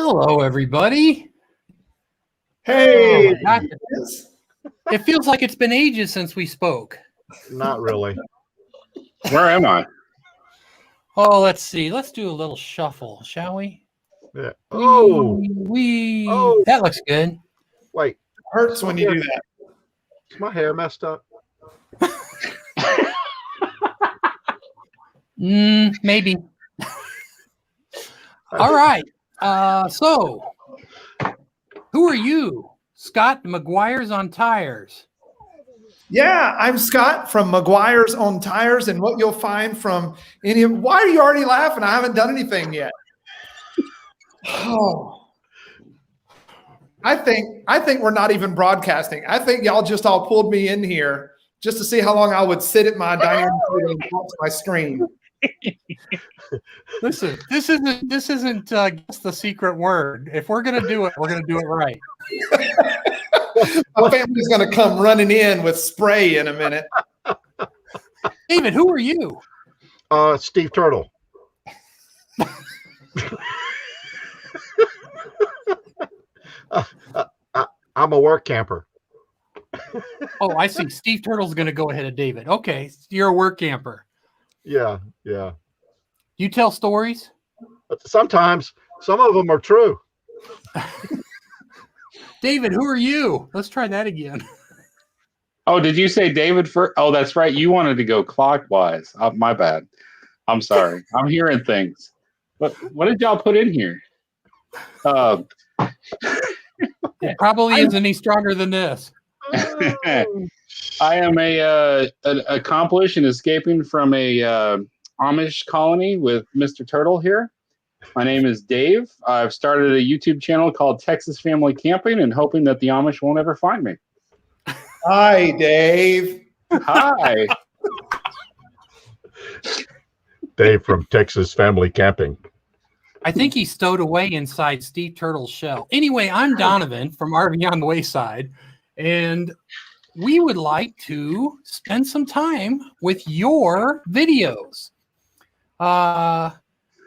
Hello, everybody. Hey, It feels like it's been ages since we spoke. not really. Where am I? Oh, let's see. Let's do a little shuffle, shall we? Yeah. Oh, That looks good. wait. Hurts when you do that. Is my hair messed up? Maybe. All right. So, who are you? Scott McGuire's on Tires. Yeah, I'm Scott from McGuire's on Tires, and what you'll find from any of why are you already laughing? I haven't done anything yet. Oh, I think we're not even broadcasting. I think y'all just all pulled me in here just to see how long I would sit at my dining room table and watch my screen. Listen, this isn't guess the secret word. If we're gonna do it, we're gonna do it right. My family's going to come running in with spray in a minute. David, who are you? Steve Turtle. I'm a work camper. Oh, I see. Steve Turtle's going to go ahead of David. Okay, you're a work camper. Yeah. You tell stories? But sometimes some of them are true. David, who are you? Let's try that again. Oh, did you say David first? Oh, that's right. You wanted to go clockwise. My bad. I'm sorry. I'm hearing things. What did y'all put in here? It probably isn't any stronger than this. I am an accomplished and escaping from a Amish colony with Mr. Turtle here. My name is Dave. I've started a YouTube channel called Texas Family Camping and hoping that the Amish won't ever find me. Hi, Dave. Hi. Dave from Texas Family Camping. I think he's stowed away inside Steve Turtle's shell. Anyway, I'm Donovan from RV on the Wayside, and we would like to spend some time with your videos.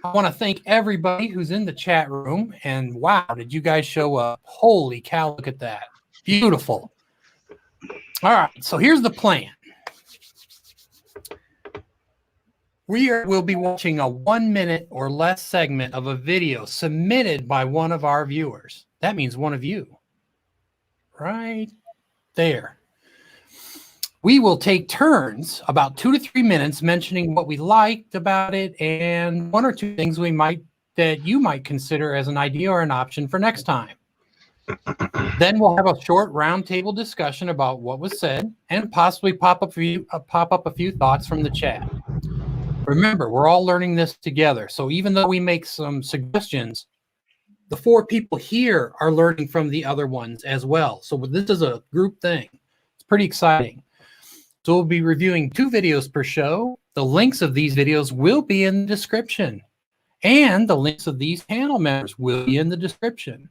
I want to thank everybody who's in the chat room. And wow, did you guys show up? Holy cow, look at that. Beautiful. All right, so here's the plan. We'll be watching a 1 minute or less segment of a video submitted by one of our viewers. That means one of you. Right there. We will take turns about 2 to 3 minutes mentioning what we liked about it and one or two things that you might consider as an idea or an option for next time. Then we'll have a short roundtable discussion about what was said and possibly pop up a few thoughts from the chat. Remember, we're all learning this together. So even though we make some suggestions, the 4 people here are learning from the other ones as well. So this is a group thing. It's pretty exciting. So we'll be reviewing 2 videos per show. The links of these videos will be in the description. And the links of these panel members will be in the description.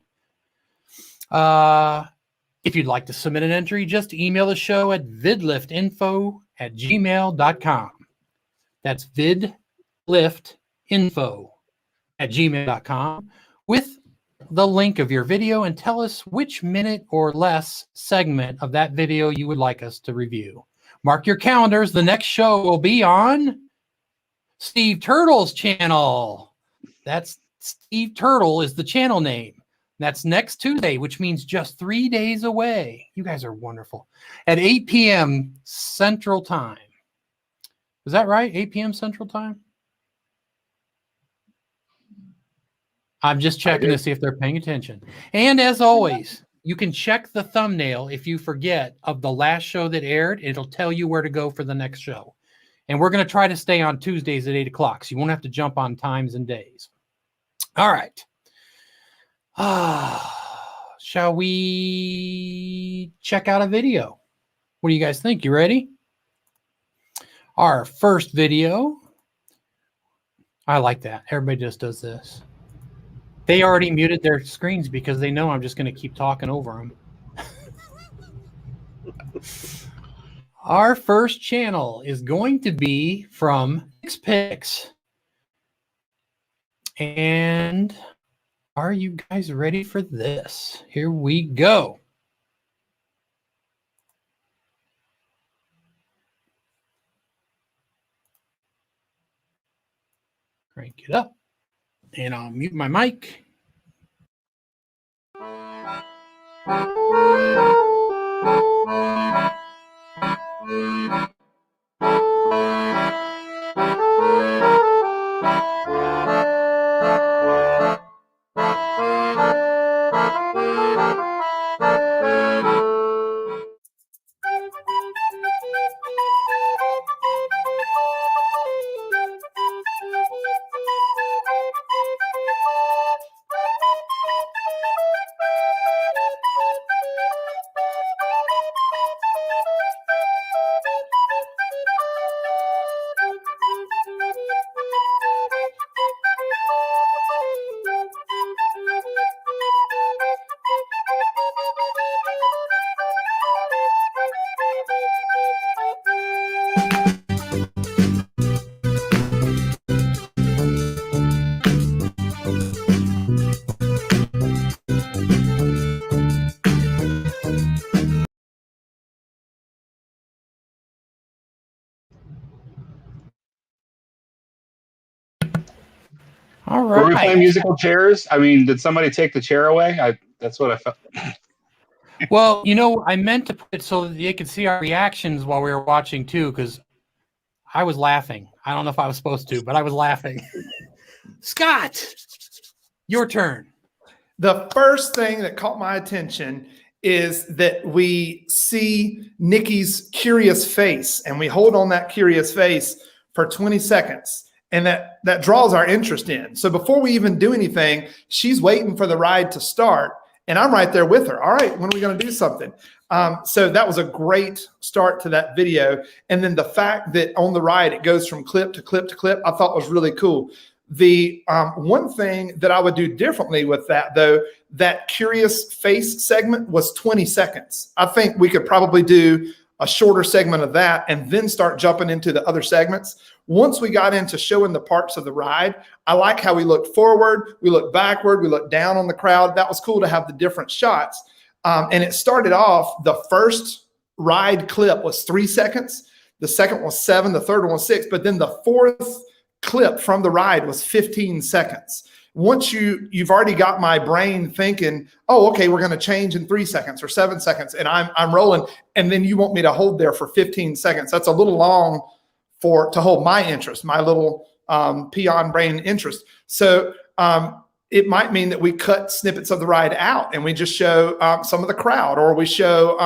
If you'd like to submit an entry, just email the show at vidliftinfo@gmail.com. That's vidliftinfo@gmail.com with the link of your video and tell us which minute or less segment of that video you would like us to review. Mark your calendars. The next show will be on Steve Turtle's channel. That's Steve Turtle is the channel name. That's next Tuesday, which means just 3 days away. You guys are wonderful. At 8 p.m. Central Time. Is that right? 8 p.m. Central Time? I'm just checking to see if they're paying attention. And as always, you can check the thumbnail if you forget of the last show that aired. It'll tell you where to go for the next show. And we're going to try to stay on Tuesdays at 8 o'clock, so you won't have to jump on times and days. All right. Shall we check out a video? What do you guys think? You ready? Our first video. I like that. Everybody just does this. They already muted their screens because they know I'm just going to keep talking over them. Our first channel is going to be from NixPix. And Are you guys ready for this? Here we go. Crank it up. And I'll mute my mic. All Were we playing right. musical chairs? I mean, did somebody take the chair away? That's what I felt. Well, you know, I meant to put it so that you could see our reactions while we were watching too, because I was laughing. I don't know if I was supposed to, but I was laughing. Scott, your turn. The first thing that caught my attention is that we see Nikki's curious face, and we hold on that curious face for 20 seconds. And that draws our interest in. So before we even do anything, she's waiting for the ride to start. And I'm right there with her. All right, when are we going to do something? So that was a great start to that video. And then the fact that on the ride, it goes from clip to clip to clip, I thought was really cool. The one thing that I would do differently with that, though, that curious face segment was 20 seconds. I think we could probably do a shorter segment of that and then start jumping into the other segments. Once we got into showing the parts of the ride, I like how we looked forward, we looked backward, we looked down on the crowd. That was cool to have the different shots. And it started off, the first ride clip was 3 seconds. The second was 7, the third one was 6, but then the fourth clip from the ride was 15 seconds. Once you've already got my brain thinking, oh, okay, we're going to change in 3 seconds or 7 seconds, and I'm rolling, and then you want me to hold there for 15 seconds. That's a little long to hold my interest, my little peon brain interest. So it might mean that we cut snippets of the ride out and we just show some of the crowd, or we show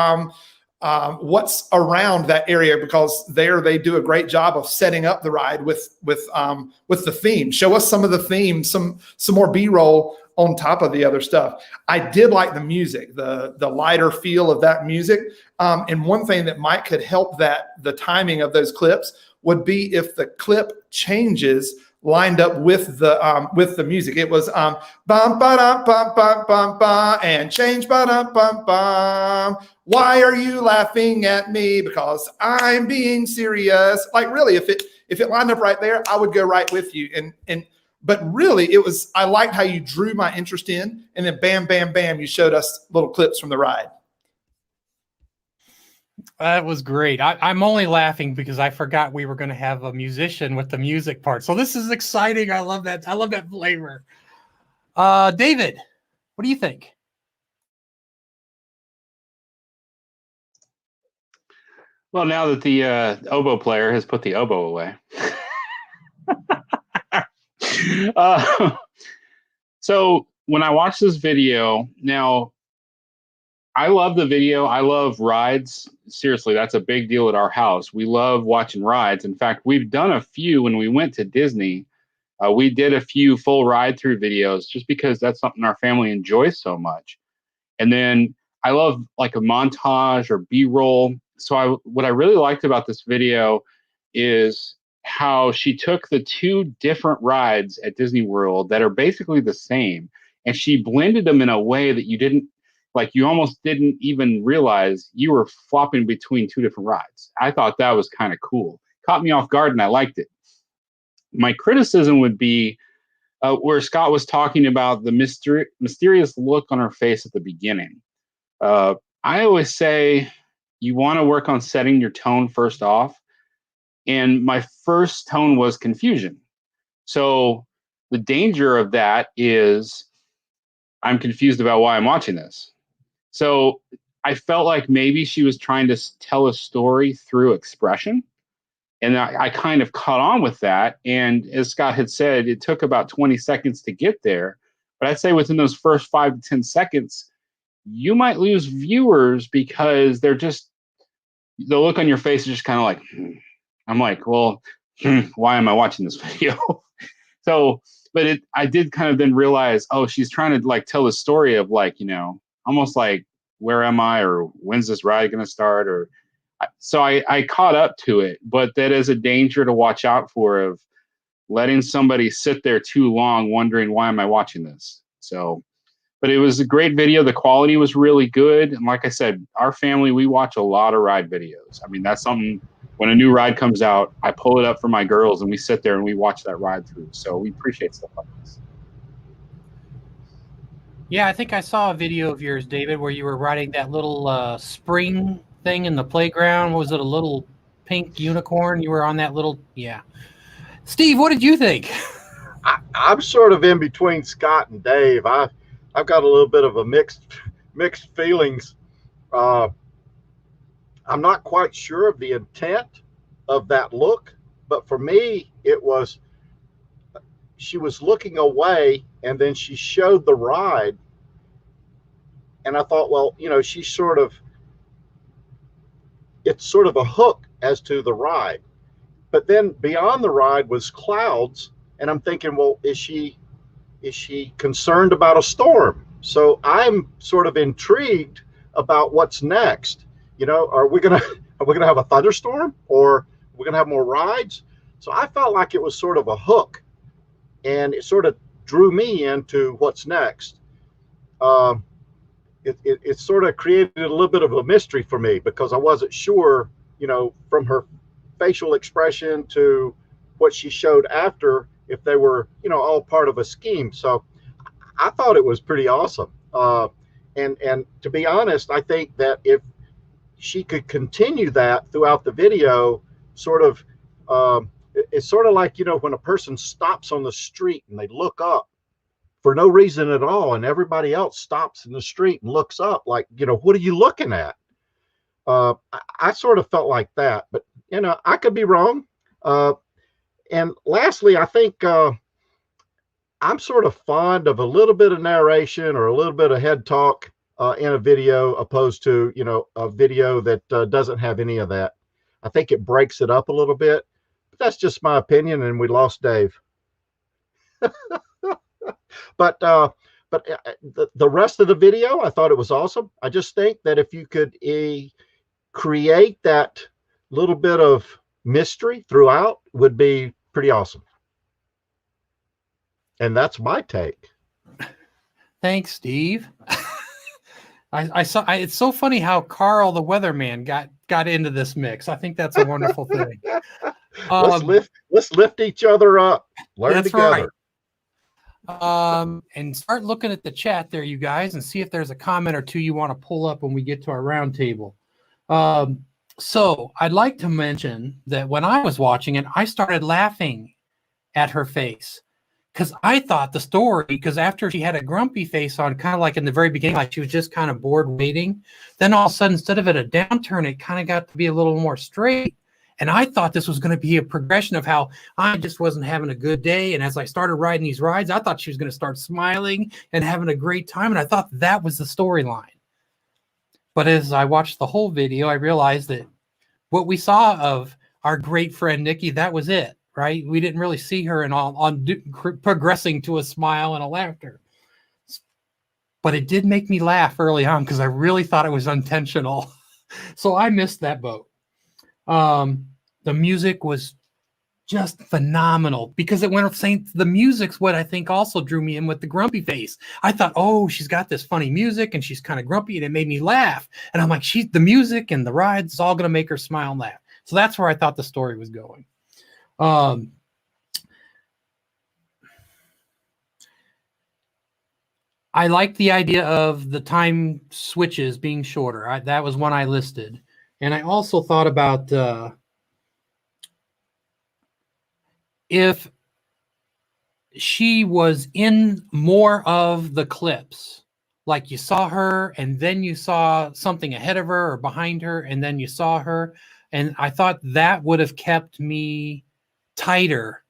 what's around that area, because there they do a great job of setting up the ride with the theme. Show us some of the theme, some more B-roll on top of the other stuff. I did like the music, the lighter feel of that music. And one thing that might could help the timing of those clips would be if the clip changes lined up with the music. It was bum ba dum bum bum bum bum and change ba dum bum bum. Why are you laughing at me? Because I'm being serious. Like, really, if it lined up right there, I would go right with you. But really, I liked how you drew my interest in, and then bam, bam, bam, you showed us little clips from the ride. That was great. I'm only laughing because I forgot we were going to have a musician with the music part. So this is exciting. I love that. I love that flavor. David, what do you think? Well, now that the oboe player has put the oboe away. So when I watched this video, now I love the video. I love rides. Seriously, that's a big deal at our house. We love watching rides. In fact, we've done a few when we went to Disney. We did a few full ride through videos just because that's something our family enjoys so much. And then I love like a montage or B-roll. So what I really liked about this video is how she took the two different rides at Disney World that are basically the same, and she blended them in a way that you almost didn't even realize you were flopping between two different rides. I thought that was kind of cool. Caught me off guard and I liked it. My criticism would be where Scott was talking about the mysterious look on her face at the beginning. I always say you want to work on setting your tone first off. And my first tone was confusion. So the danger of that is I'm confused about why I'm watching this. So I felt like maybe she was trying to tell a story through expression. And I kind of caught on with that. And as Scott had said, it took about 20 seconds to get there. But I'd say within those first 5 to 10 seconds, you might lose viewers because the look on your face is just kind of like, I'm like, well, why am I watching this video? So, but I did kind of then realize, oh, she's trying to like tell a story of like, almost like, where am I, or when's this ride going to start? Or so I caught up to it, but that is a danger to watch out for, of letting somebody sit there too long wondering, why am I watching this? So, but it was a great video. The quality was really good. And like I said, our family, we watch a lot of ride videos. I mean, that's something, when a new ride comes out, I pull it up for my girls and we sit there and we watch that ride through. So we appreciate stuff like this. Yeah, I think I saw a video of yours, David, where you were riding that little spring thing in the playground. Was it a little pink unicorn? You were on that little, yeah. Steve, what did you think? I'm sort of in between Scott and Dave. I've got a little bit of a mixed feelings. I'm not quite sure of the intent of that look, but for me, it was, she was looking away and then she showed the ride. And I thought, well, she's it's sort of a hook as to the ride. But then beyond the ride was clouds. And I'm thinking, well, is she concerned about a storm? So I'm sort of intrigued about what's next. Are we gonna have a thunderstorm, or we're gonna have more rides? So I felt like it was sort of a hook, and it sort of drew me into what's next. It sort of created a little bit of a mystery for me, because I wasn't sure, from her facial expression to what she showed after, if they were, all part of a scheme. So I thought it was pretty awesome. And to be honest, I think that if she could continue that throughout the video, it's sort of like, when a person stops on the street and they look up for no reason at all, and everybody else stops in the street and looks up like, what are you looking at? I sort of felt like that, but I could be wrong. And lastly, I think I'm sort of fond of a little bit of narration or a little bit of head talk in a video, opposed to, a video that doesn't have any of that. I think it breaks it up a little bit, but that's just my opinion. And we lost Dave. But the rest of the video, I thought it was awesome. I just think that if you could create that little bit of mystery throughout, would be pretty awesome. And that's my take. Thanks, Steve. I saw. It's so funny how Carl, the weatherman, got into this mix. I think that's a wonderful thing. Let's lift each other up. Learn together. Right. And start looking at the chat there, you guys, and see if there's a comment or two you want to pull up when we get to our round table. So I'd like to mention that when I was watching it, I started laughing at her face, because I thought the story, because after she had a grumpy face on, kind of like in the very beginning, like she was just kind of bored waiting, then all of a sudden, instead of it a downturn, it kind of got to be a little more straight. And I thought this was going to be a progression of how I just wasn't having a good day. And as I started riding these rides, I thought she was going to start smiling and having a great time. And I thought that was the storyline. But as I watched the whole video, I realized that what we saw of our great friend Nikki, that was it, right? We didn't really see her progressing to a smile and a laughter. But it did make me laugh early on, because I really thought it was intentional. So I missed that boat. The music was just phenomenal, because it went saying the music's what I think also drew me in with the grumpy face. I thought, oh, she's got this funny music and she's kind of grumpy, and it made me laugh. And I'm like, the music and the rides is all going to make her smile and laugh. So that's where I thought the story was going. I like the idea of the time switches being shorter. That was one I listed. And I also thought about if she was in more of the clips, like you saw her and then you saw something ahead of her or behind her and then you saw her. And I thought that would have kept me tighter.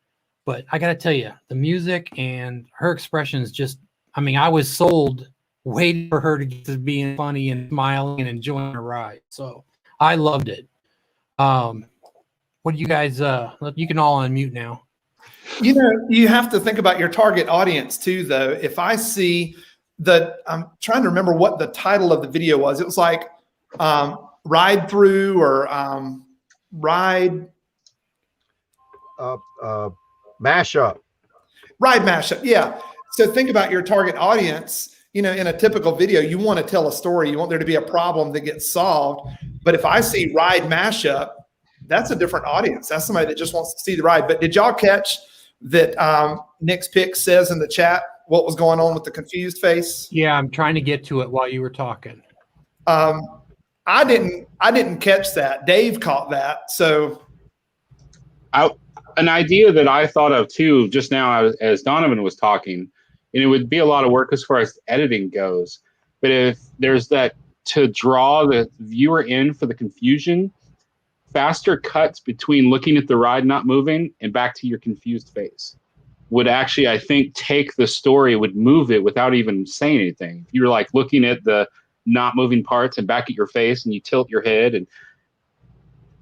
But I got to tell you, the music and her expressions just, I mean, I was sold waiting for her to get to being funny and smiling and enjoying the ride. So I loved it. What do you guys, you can all unmute now. You know, you have to think about your target audience too, though. If I see I'm trying to remember what the title of the video was. It was like ride through or ride. Mashup. Ride mashup. Yeah. So think about your target audience. You know, in a typical video, you want to tell a story. You want there to be a problem that gets solved. But if I see ride mashup, that's a different audience. That's somebody that just wants to see the ride. But did y'all catch that NixPix says in the chat what was going on with the confused face? Yeah, I'm trying to get to it while you were talking. I didn't catch that. Dave caught that. So an idea that I thought of too just now as Donovan was talking, and it would be a lot of work as far as editing goes, but if there's that to draw the viewer in for the confusion, faster cuts between looking at the ride not moving and back to your confused face would actually, I think, take the story, would move it without even saying anything. If you're like looking at the not moving parts and back at your face and you tilt your head, and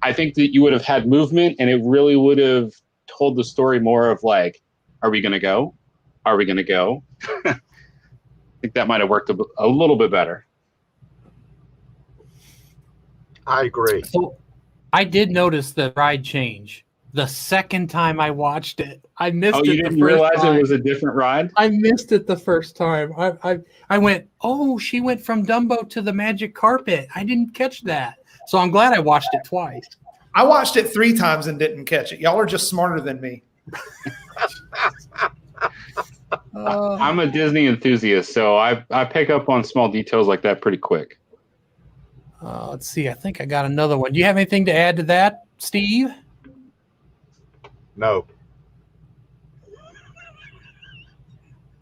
I think that you would have had movement and it really would have told the story more of like, are we going to go? Are we going to go? I think that might have worked a little bit better. I agree. So I did notice the ride change the second time I watched it. I missed it. Oh, you didn't realize it was a different ride? I missed it the first time. I went, oh, she went from Dumbo to the magic carpet. I didn't catch that. So I'm glad I watched it twice. I watched it 3 times and didn't catch it. Y'all are just smarter than me. I'm a Disney enthusiast, so I pick up on small details like that pretty quick. Let's see. I think I got another one. Do you have anything to add to that, Steve? No.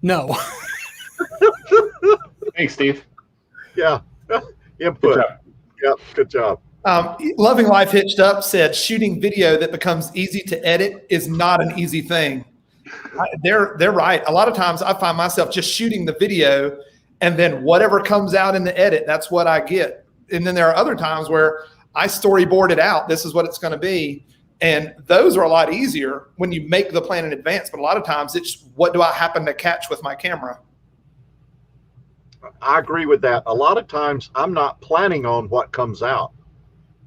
No. Thanks, Steve. Yeah. Input. Yep. Good job. Loving Life Hitched Up said shooting video that becomes easy to edit is not an easy thing. They're right. A lot of times I find myself just shooting the video and then whatever comes out in the edit, that's what I get. And then there are other times where I storyboard it out. This is what it's going to be. And those are a lot easier when you make the plan in advance. But a lot of times it's what do I happen to catch with my camera? I agree with that. A lot of times I'm not planning on what comes out.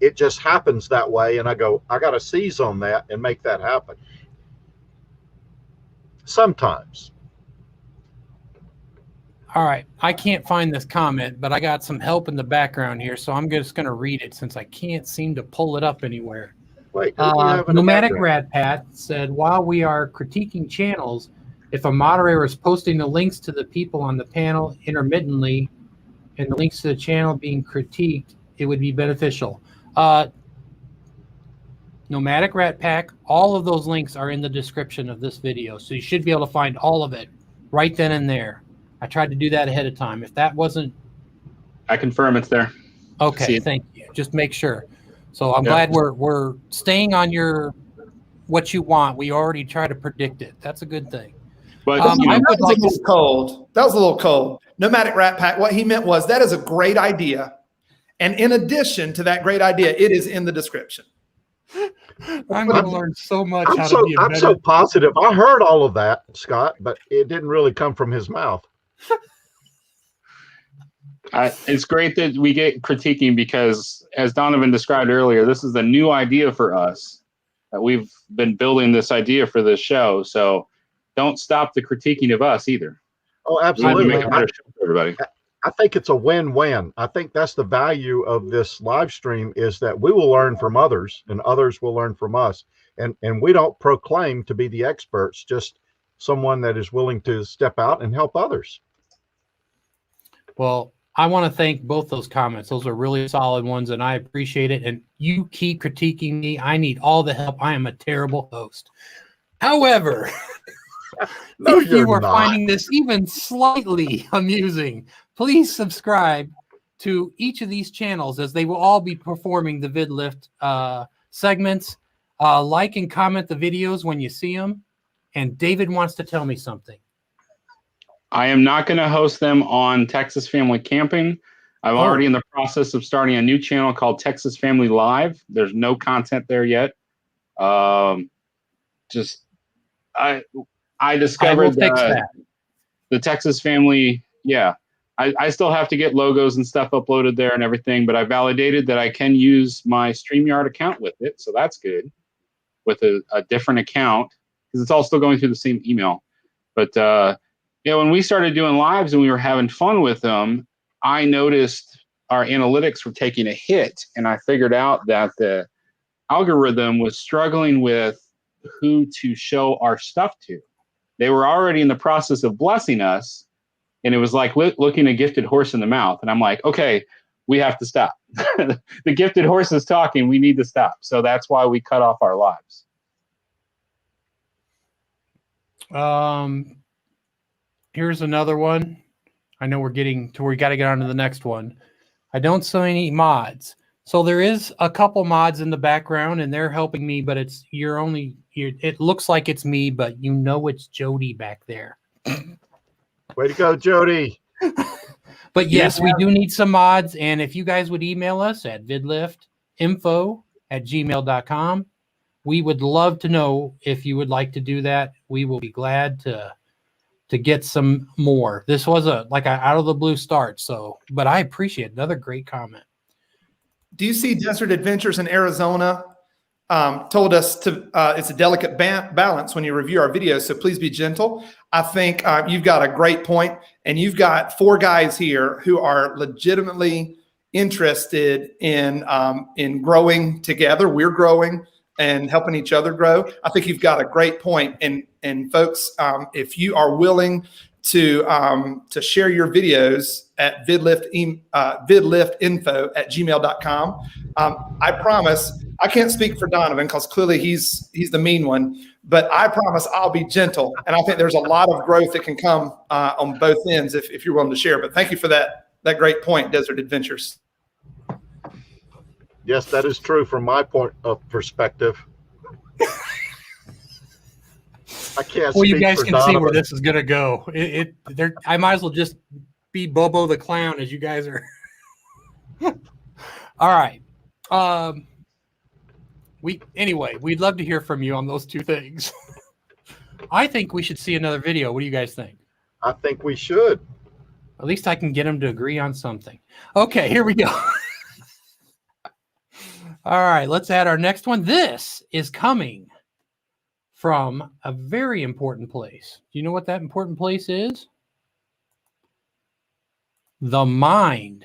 It just happens that way. And I go, I got to seize on that and make that happen. Sometimes. All right. I can't find this comment, but I got some help in the background here. So I'm just going to read it since I can't seem to pull it up anywhere. Wait, who do you have in the Nomadic background? Rat Pat said, while we are critiquing channels, if a moderator is posting the links to the people on the panel intermittently and the links to the channel being critiqued, it would be beneficial. Nomadic Rat Pack, all of those links are in the description of this video. So you should be able to find all of it right then and there. I tried to do that ahead of time. If that wasn't... I confirm it's there. Okay, thank you. Just make sure. So I'm glad we're staying on what you want. We already try to predict it. That's a good thing. But That was a little cold. That was a little cold. Nomadic Rat Pack, what he meant was that is a great idea. And in addition to that great idea, it is in the description. I'm going to learn so much I'm how to be a I'm better... so positive. I heard all of that, Scott, but it didn't really come from his mouth. It's great that we get critiquing because, as Donovan described earlier, this is a new idea for us. We've been building this idea for this show, so don't stop the critiquing of us either. Oh, We want to absolutely. make a better show for everybody. I think it's a win-win. I think that's the value of this live stream is that we will learn from others and others will learn from us. And we don't proclaim to be the experts, just someone that is willing to step out and help others. Well, I want to thank both those comments. Those are really solid ones, and I appreciate it. And you keep critiquing me. I need all the help. I am a terrible host. However, No, if you you're are not. finding this even slightly amusing, please subscribe to each of these channels, as they will all be performing the VidLift segments. Like and comment the videos when you see them. And David wants to tell me something. I am not going to host them on Texas Family Camping. I'm already in the process of starting a new channel called Texas Family Live. There's no content there yet. Just I discovered fix that. the Texas Family. Yeah, I still have to get logos and stuff uploaded there and everything, but I validated that I can use my StreamYard account with it, so that's good. With a different account, because it's all still going through the same email. But when we started doing lives and we were having fun with them, I noticed our analytics were taking a hit, and I figured out that the algorithm was struggling with who to show our stuff to. They were already in the process of blessing us, and it was like looking a gifted horse in the mouth. And I'm like, okay, we have to stop. The gifted horse is talking. We need to stop. So that's why we cut off our lives. Here's another one. I know we're getting to where we got to get on to the next one. I don't see any mods. So there is a couple mods in the background, and they're helping me, but it looks like it's me, but you know it's Jody back there. Way to go, Jody. But yes, we do need some mods, and if you guys would email us at vidliftinfo@gmail.com, we would love to know if you would like to do that. We will be glad to get some more. This was a out of the blue start, but I appreciate it. Another great comment. Do you see Desert Adventures in Arizona told us to it's a delicate balance when you review our videos, so please be gentle. I think you've got a great point, and you've got 4 guys here who are legitimately interested in growing together. We're growing and helping each other grow. I think you've got a great point, and folks, if you are willing to share your videos at vidliftinfo@gmail.com, I promise. I can't speak for Donovan because clearly he's the mean one, but I promise I'll be gentle. And I think there's a lot of growth that can come on both ends if you're willing to share. But thank you for that great point, Desert Adventures. Yes, that is true from my point of perspective. I can't. Well, you speak guys for can Donovan. see where this is gonna go. I might as well just be Bobo the Clown, as you guys are. All right. We'd love to hear from you on those 2 things. I think we should see another video. What do you guys think? I think we should. At least I can get them to agree on something. Okay, here we go. All right, let's add our next one. This is coming from a very important place. Do you know what that important place is? The mind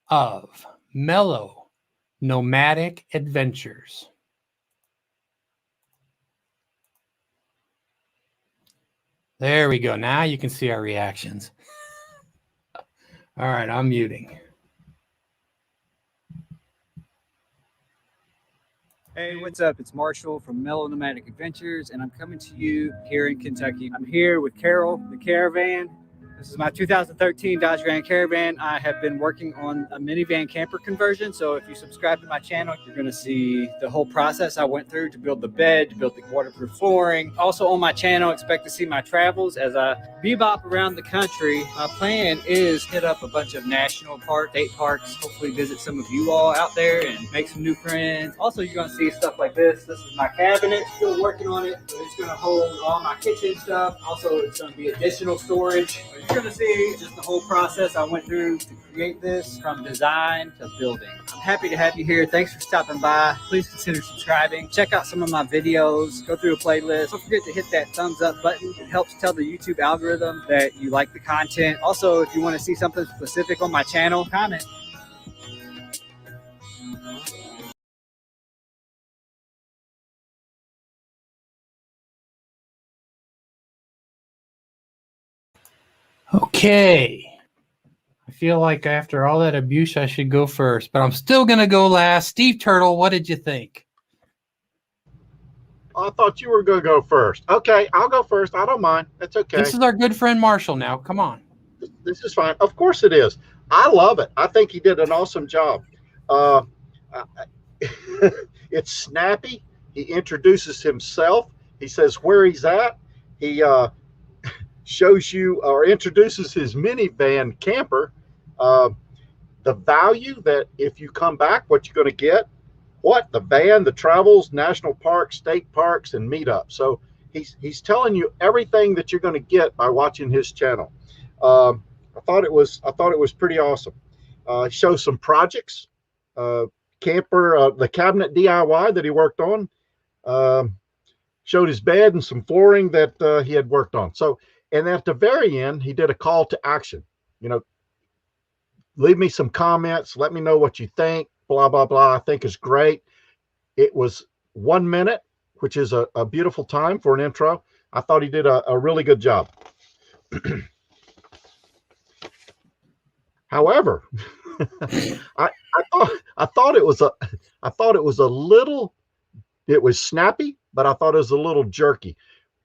of Mellow Nomadic Adventures. There we go. Now you can see our reactions. All right, I'm muting. Hey, what's up? It's Marshall from Mellow Nomadic Adventures, and I'm coming to you here in Kentucky. I'm here with Carol, the Caravan. This is my 2013 Dodge Grand Caravan. I have been working on a minivan camper conversion. So if you subscribe to my channel, you're going to see the whole process I went through to build the bed, to build the waterproof flooring. Also on my channel, expect to see my travels as I bebop around the country. My plan is hit up a bunch of national parks, state parks, hopefully visit some of you all out there and make some new friends. Also, you're going to see stuff like this. This is my cabinet, still working on it. So it's going to hold all my kitchen stuff. Also, it's going to be additional storage. You're going to see just the whole process I went through to create this, from design to building. I'm happy to have you here. Thanks for stopping by. Please consider subscribing. Check out some of my videos. Go through a playlist. Don't forget to hit that thumbs up button. It helps tell the YouTube algorithm that you like the content. Also, if you want to see something specific on my channel, comment. Okay. feel like after all that abuse, I should go first, but I'm still going to go last. Steve Turtle, what did you think? I thought you were going to go first. Okay, I'll go first. I don't mind. That's okay. This is our good friend Marshall now. Come on. This is fine. Of course it is. I love it. I think he did an awesome job. It's snappy. He introduces himself. He says where he's at. He shows you or introduces his minivan camper. The value that if you come back, what you're going to get. What? The van, the travels, national parks, state parks, and meetups. So he's telling you everything that you're going to get by watching his channel. I thought it was pretty awesome. Shows some projects, camper, the cabinet DIY that he worked on. Showed his bed and some flooring that he had worked on. So, and at the very end, he did a call to action. You know, leave me some comments. Let me know what you think. Blah, blah, blah. I think is great. It was 1 minute, which is a beautiful time for an intro. I thought he did a really good job. However, I thought it was a little, it was snappy, but I thought it was a little jerky.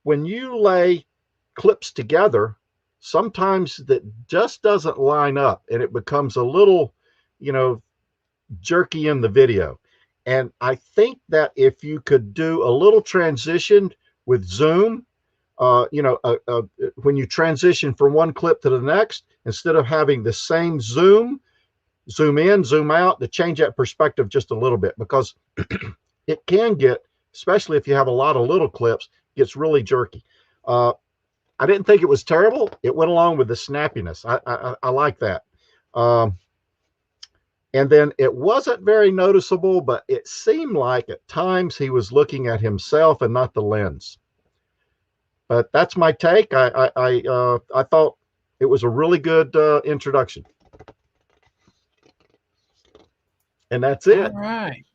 When you lay clips together, sometimes that just doesn't line up and it becomes a little, you know, jerky in the video. And I think that if you could do a little transition with Zoom, you know, when you transition from one clip to the next, instead of having the same zoom in, zoom out, to change that perspective just a little bit, because it can get, especially if you have a lot of little clips, gets really jerky. I didn't think it was terrible. It went along with the snappiness. I like that. And then it wasn't very noticeable, but it seemed like at times he was looking at himself and not the lens. But that's my take. I thought it was a really good introduction. And that's it. All right.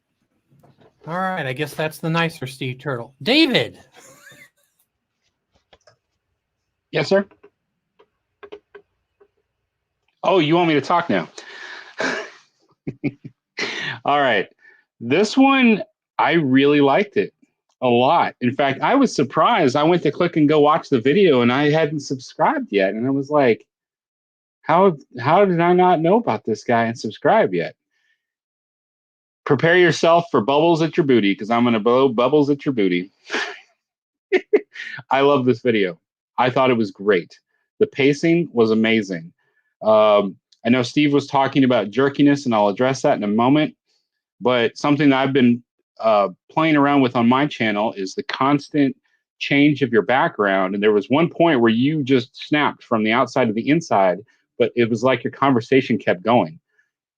All right. I guess that's the nicer Steve Turtle. David. Yes, sir. Oh, you want me to talk now? All right. This one, I really liked it a lot. In fact, I was surprised. I went to click and go watch the video and I hadn't subscribed yet. And I was like, how did I not know about this guy and subscribe yet? Prepare yourself for bubbles at your booty, because I'm going to blow bubbles at your booty. I love this video. I thought it was great. The pacing was amazing. I know Steve was talking about jerkiness, and I'll address that in a moment. But something that I've been playing around with on my channel is the constant change of your background. And there was one point where you just snapped from the outside to the inside, but it was like your conversation kept going.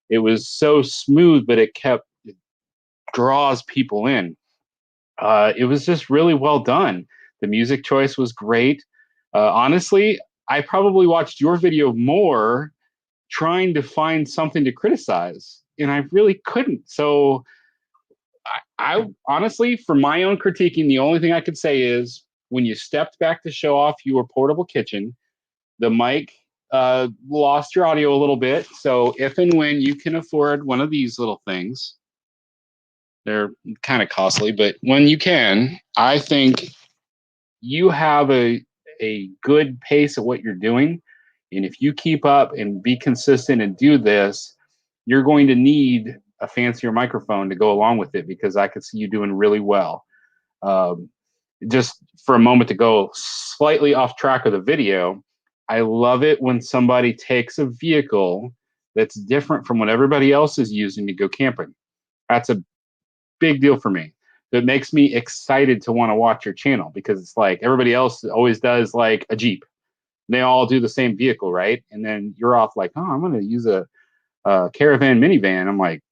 It was so smooth, but it draws people in. It was just really well done. The music choice was great. Honestly, I probably watched your video more trying to find something to criticize, and I really couldn't. So I honestly, for my own critiquing, the only thing I could say is when you stepped back to show off your portable kitchen, the mic lost your audio a little bit. So if and when you can afford one of these little things, they're kind of costly, but when you can, I think you have a good pace at what you're doing. And if you keep up and be consistent and do this, you're going to need a fancier microphone to go along with it, because I could see you doing really well. Just for a moment to go slightly off track of the video, I love it when somebody takes a vehicle that's different from what everybody else is using to go camping. That's a big deal for me. It makes me excited to want to watch your channel, because it's like everybody else always does like a Jeep. They all do the same vehicle, right? And then you're off like, oh, I'm going to use a caravan minivan. I'm like,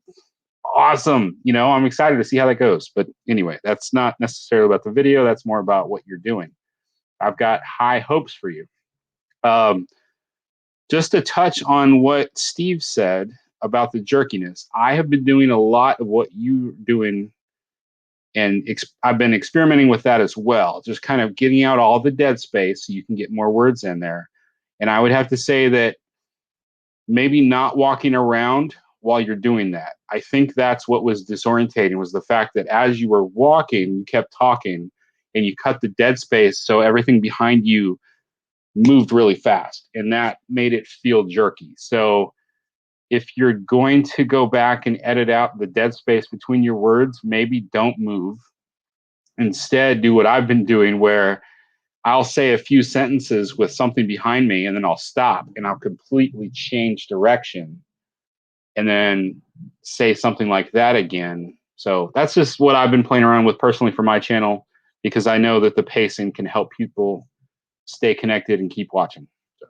awesome. You know, I'm excited to see how that goes. But anyway, that's not necessarily about the video. That's more about what you're doing. I've got high hopes for you. Just to touch on what Steve said about the jerkiness, I have been doing a lot of what you're doing, and I've been experimenting with that as well, just kind of getting out all the dead space so you can get more words in there. And I would have to say that maybe not walking around while you're doing that. I think that's what was disorientating, was the fact that as you were walking, you kept talking and you cut the dead space, so everything behind you moved really fast, and that made it feel jerky. So if you're going to go back and edit out the dead space between your words, maybe don't move. Instead, do what I've been doing, where I'll say a few sentences with something behind me, and then I'll stop and I'll completely change direction and then say something like that again. So that's just what I've been playing around with personally for my channel, because I know that the pacing can help people stay connected and keep watching. So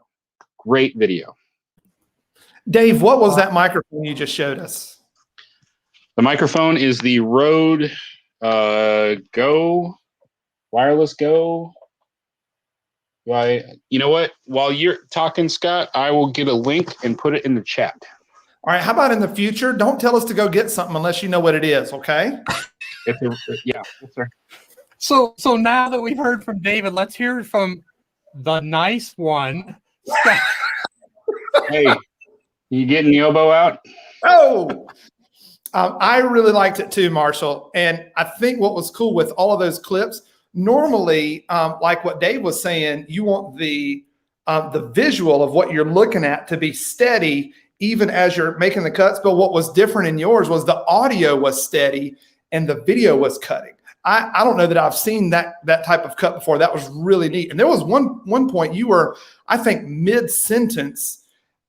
great video. Dave, what was that microphone you just showed us? The microphone is the Rode Go, wireless Go. You know what? While you're talking, Scott, I will get a link and put it in the chat. All right. How about in the future? Don't tell us to go get something unless you know what it is. Okay. Yeah, yes, sir. So now that we've heard from David, let's hear from the nice one. Hey, you getting the oboe out? Oh, I really liked it too, Marshall. And I think what was cool with all of those clips, normally, like what Dave was saying, you want the visual of what you're looking at to be steady even as you're making the cuts. But what was different in yours was the audio was steady and the video was cutting. I don't know that I've seen that type of cut before. That was really neat. And there was one point you were, I think, mid-sentence,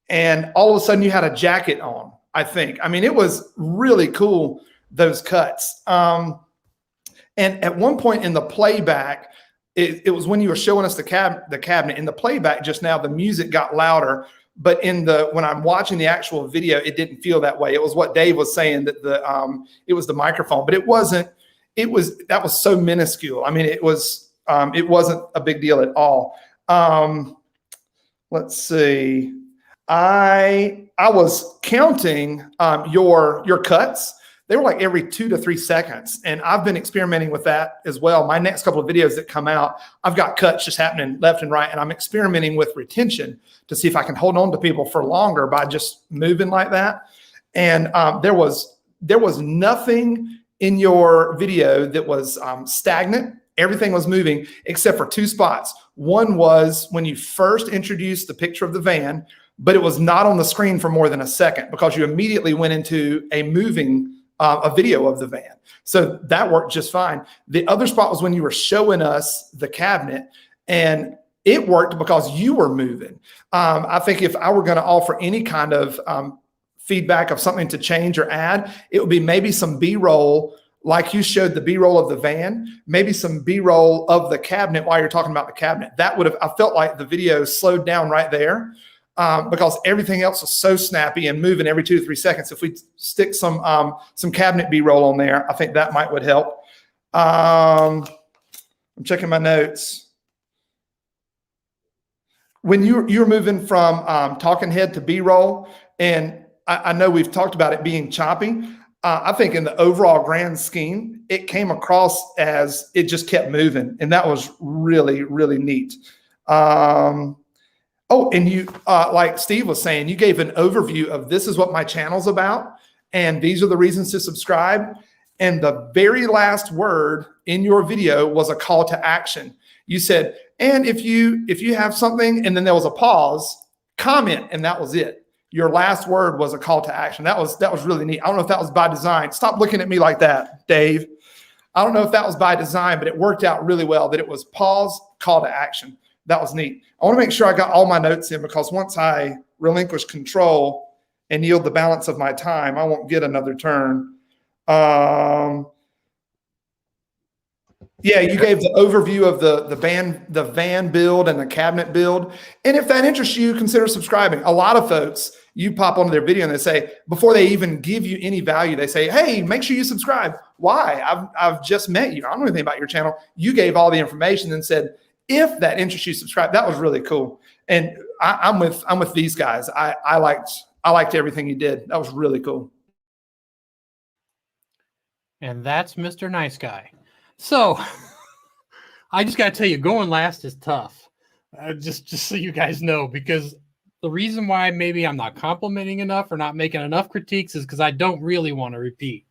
and all of a sudden you had a jacket on, I think. I mean, it was really cool, those cuts. And at one point in the playback, it was when you were showing us the cabinet. In the playback just now, the music got louder. But when I'm watching the actual video, it didn't feel that way. It was what Dave was saying, that it was the microphone, but it wasn't. That was so minuscule. I mean, it wasn't a big deal at all. Let's see. I was counting your cuts. They were like every 2 to 3 seconds, and I've been experimenting with that as well. My next couple of videos that come out, I've got cuts just happening left and right, and I'm experimenting with retention to see if I can hold on to people for longer by just moving like that. And there was nothing in your video that was stagnant. Everything was moving except for 2 spots. One was when you first introduced the picture of the van, but it was not on the screen for more than a second because you immediately went into a video of the van. So that worked just fine. The other spot was when you were showing us the cabinet, and it worked because you were moving. I think if I were going to offer any kind of feedback of something to change or add, it would be maybe some B-roll, like you showed the B-roll of the van, maybe some B-roll of the cabinet while you're talking about the cabinet. That would have, I felt like the video slowed down right there because everything else was so snappy and moving every 2 to 3 seconds. If we stick some cabinet B-roll on there, I think that would help. I'm checking my notes. When you're moving from talking head to B-roll, and I know we've talked about it being choppy. I think in the overall grand scheme, it came across as it just kept moving, and that was really, really neat. Oh, and you, like Steve was saying, you gave an overview of this is what my channel's about, and these are the reasons to subscribe. And the very last word in your video was a call to action. You said, and if you have something, and then there was a pause, comment, and that was it. Your last word was a call to action. That was really neat. I don't know if that was by design. Stop looking at me like that, Dave. I don't know if that was by design, but it worked out really well that it was pause, call to action. That was neat. I want to make sure I got all my notes in, because once I relinquish control and yield the balance of my time, I won't get another turn. Yeah, you gave the overview of the van build and the cabinet build. And if that interests you, consider subscribing. A lot of folks, you pop onto their video and they say, before they even give you any value, they say, hey, make sure you subscribe. Why? I've just met you. I don't know anything about your channel. You gave all the information and said, if that interests you, subscribe. That was really cool. And I'm with these guys. I liked everything you did. That was really cool. And that's Mr. Nice Guy. So I just got to tell you, going last is tough. Just so you guys know, because the reason why maybe I'm not complimenting enough or not making enough critiques is because I don't really want to repeat.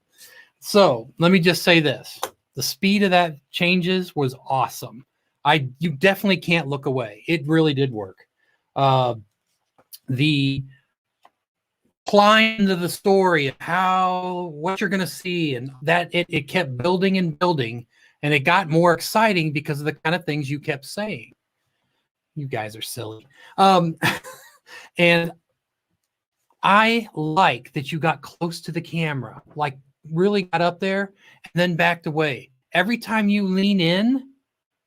So let me just say this. The speed of that changes was awesome. You definitely can't look away. It really did work. The climb into the story of what you're going to see, and that it kept building and building, and it got more exciting because of the kind of things you kept saying. You guys are silly. And I like that you got close to the camera, like really got up there and then backed away. Every time you lean in,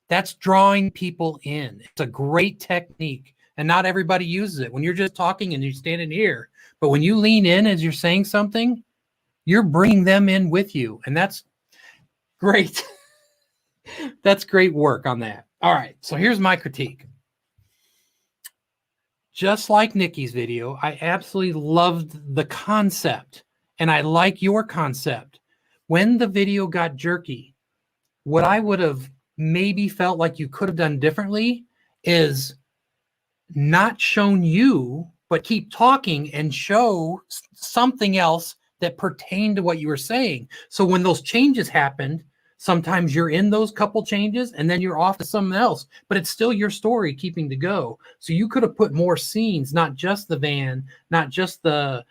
that's drawing people in. It's a great technique, and not everybody uses it. When you're just talking and you're standing here, but when you lean in as you're saying something, you're bringing them in with you, and that's great. That's great work on that. All right, so here's my critique. Just like Nikki's video, I absolutely loved the concept, and I like your concept. When the video got jerky, what I would have maybe felt like you could have done differently is not shown you, but keep talking and show something else that pertained to what you were saying. So when those changes happened, sometimes you're in those couple changes and then you're off to something else, but it's still your story keeping to go. So you could have put more scenes, not just the van, not just the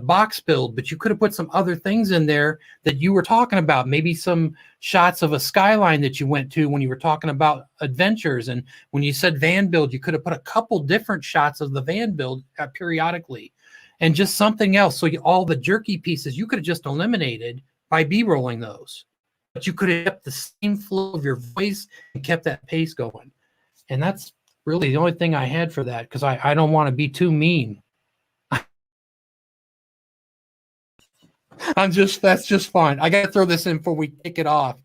box build, but you could have put some other things in there that you were talking about. Maybe some shots of a skyline that you went to when you were talking about adventures. And when you said van build, you could have put a couple different shots of the van build periodically and just something else. So all the jerky pieces, you could have just eliminated by B-rolling those. But you could have kept the same flow of your voice and kept that pace going. And that's really the only thing I had for that, because I don't want to be too mean. That's just fine. I got to throw this in before we kick it off.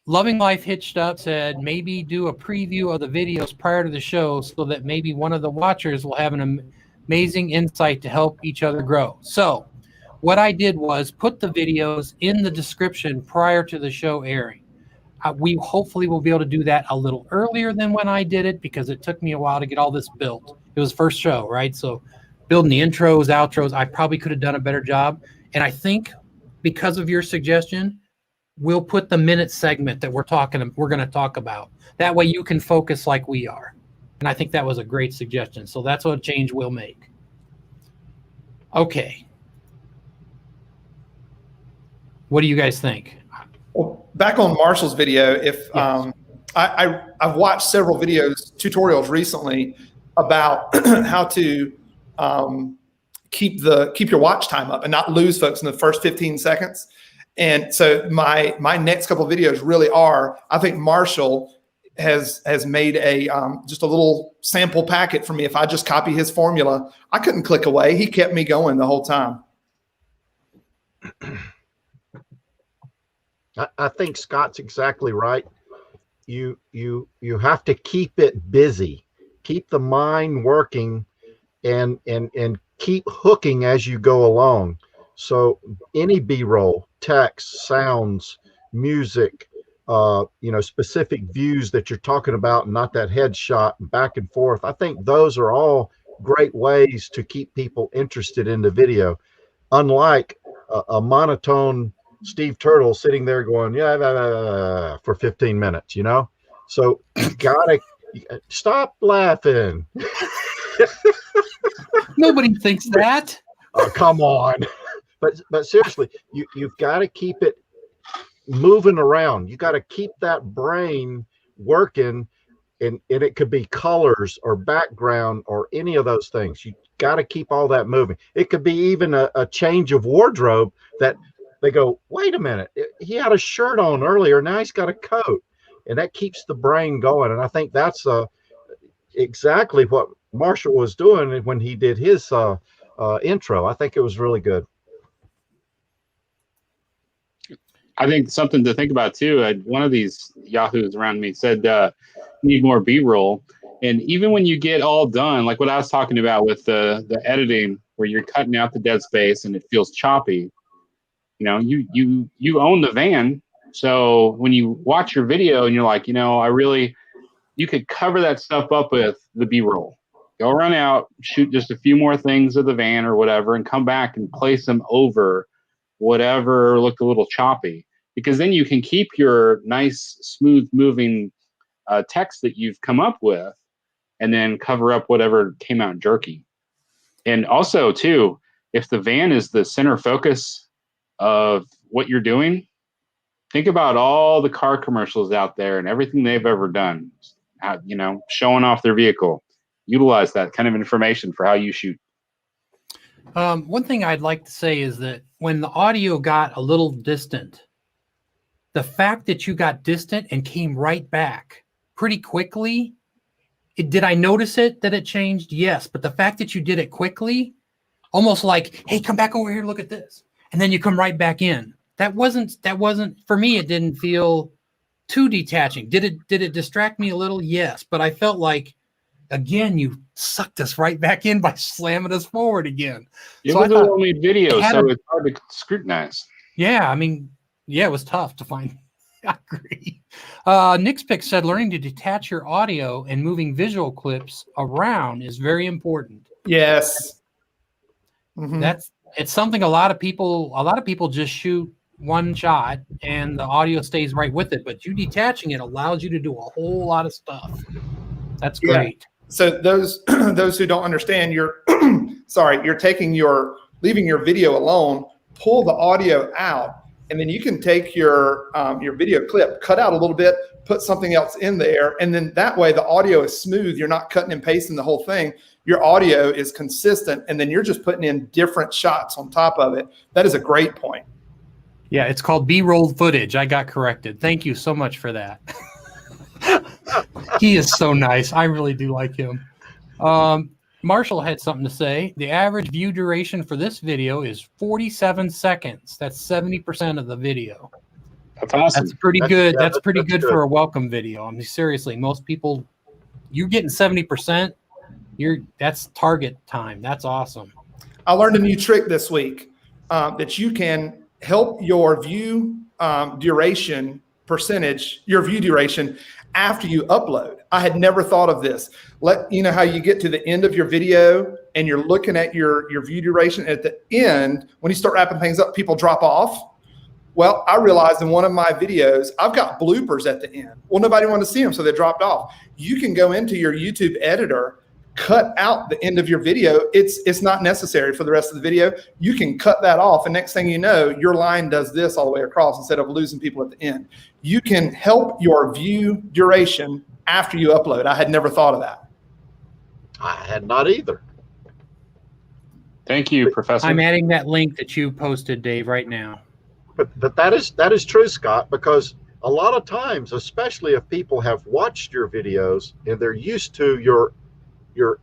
Loving Life Hitched Up said, maybe do a preview of the videos prior to the show so that maybe one of the watchers will have an amazing insight to help each other grow. So what I did was put the videos in the description prior to the show airing. We hopefully will be able to do that a little earlier than when I did it, because it took me a while to get all this built. It was first show, right? So building the intros, outros, I probably could have done a better job. And I think because of your suggestion, we'll put the minute segment that we're going to talk about. That way you can focus like we are. And I think that was a great suggestion. So that's what change we'll make. Okay. What do you guys think? Well, back on Marshall's video, if Yes. I've watched several videos, tutorials recently about how to keep your watch time up and not lose folks in the first 15 seconds. And so my next couple of videos really are, I think Marshall has made a just a little sample packet for me. If I just copy his formula, I couldn't click away. He kept me going the whole time. I think Scott's exactly right. You have to keep it busy, keep the mind working, and keep hooking as you go along. So any B-roll, text, sounds, music, specific views that you're talking about, not that headshot and back and forth. I think those are all great ways to keep people interested in the video. Unlike a monotone Steve Turtle sitting there going, yeah, for 15 minutes, So you gotta stop laughing. Nobody thinks that. Oh, come on. But seriously, you've got to keep it moving around. You got to keep that brain working, and it could be colors or background or any of those things. You got to keep all that moving. It could be even a change of wardrobe that they go, wait a minute, he had a shirt on earlier, now he's got a coat, and that keeps the brain going. And I think that's exactly what Marshall was doing when he did his intro. I think it was really good. I think something to think about too. One of these yahoos around me said, need more B-roll. And even when you get all done, like what I was talking about with the editing, where you're cutting out the dead space and it feels choppy, you own the van. So when you watch your video and you're like, you could cover that stuff up with the B-roll. Go run out, shoot just a few more things of the van or whatever, and come back and place them over whatever looked a little choppy. Because then you can keep your nice, smooth moving text that you've come up with, and then cover up whatever came out jerky. And also, too, if the van is the center focus of what you're doing, think about all the car commercials out there and everything they've ever done, showing off their vehicle. Utilize that kind of information for how you shoot. One thing I'd like to say is that when the audio got a little distant, the fact that you got distant and came right back pretty quickly, did I notice it that it changed? Yes, but the fact that you did it quickly, almost like, hey, come back over here, look at this, and then you come right back in. That wasn't for me. It didn't feel too detaching. Did it distract me a little? Yes, but I felt like, again, you sucked us right back in by slamming us forward again. It was a well-made video, so it's hard to scrutinize. Yeah, I mean, yeah, it was tough to find. I agree. NixPix said learning to detach your audio and moving visual clips around is very important. Yes. Mm-hmm. It's something a lot of people just shoot one shot and the audio stays right with it, but you detaching it allows you to do a whole lot of stuff. That's great. Yeah. So those who don't understand, you're leaving your video alone, pull the audio out, and then you can take your video clip, cut out a little bit, put something else in there, and then that way the audio is smooth. You're not cutting and pasting the whole thing. Your audio is consistent, and then you're just putting in different shots on top of it. That is a great point. Yeah, it's called B-roll footage. I got corrected. Thank you so much for that. He is so nice. I really do like him. Marshall had something to say. The average view duration for this video is 47 seconds. That's 70% of the video. That's awesome. That's pretty good. That's pretty good for a welcome video. I mean, seriously, most people, you're getting 70%. That's target time. That's awesome. I learned a new trick this week that you can help your view duration percentage, your view duration after you upload. I had never thought of this. How you get to the end of your video and you're looking at your view duration at the end, when you start wrapping things up, people drop off. Well, I realized in one of my videos, I've got bloopers at the end. Well, nobody wanted to see them, so they dropped off. You can go into your YouTube editor, cut out the end of your video. It's not necessary for the rest of the video. You can cut that off, and next thing you know, your line does this all the way across instead of losing people at the end. You can help your view duration after you upload. I had never thought of that. I had not either. Thank you, Professor. I'm adding that link that you posted, Dave, right now. But that is true, Scott, because a lot of times, especially if people have watched your videos and they're used to your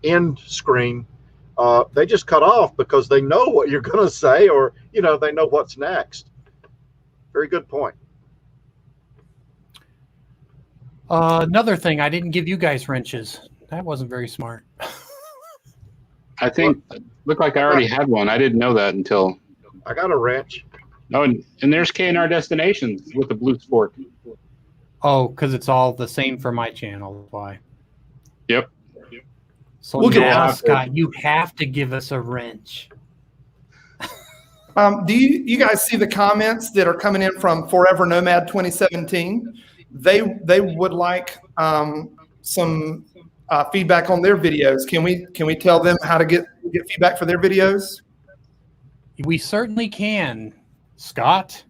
end screen, they just cut off because they know what you're going to say, or they know what's next. Very good point. Another thing, I didn't give you guys wrenches. That wasn't very smart. I think looked like I already had one. I didn't know that until I got a wrench. Oh, and there's K&R Destinations with the blue fork. Oh, because it's all the same for my channel. That's why. Yep. So now, Scott, you have to give us a wrench. Do you guys see the comments that are coming in from Forever Nomad 2017? They would like some feedback on their videos. Can we tell them how to get feedback for their videos? We certainly can, Scott.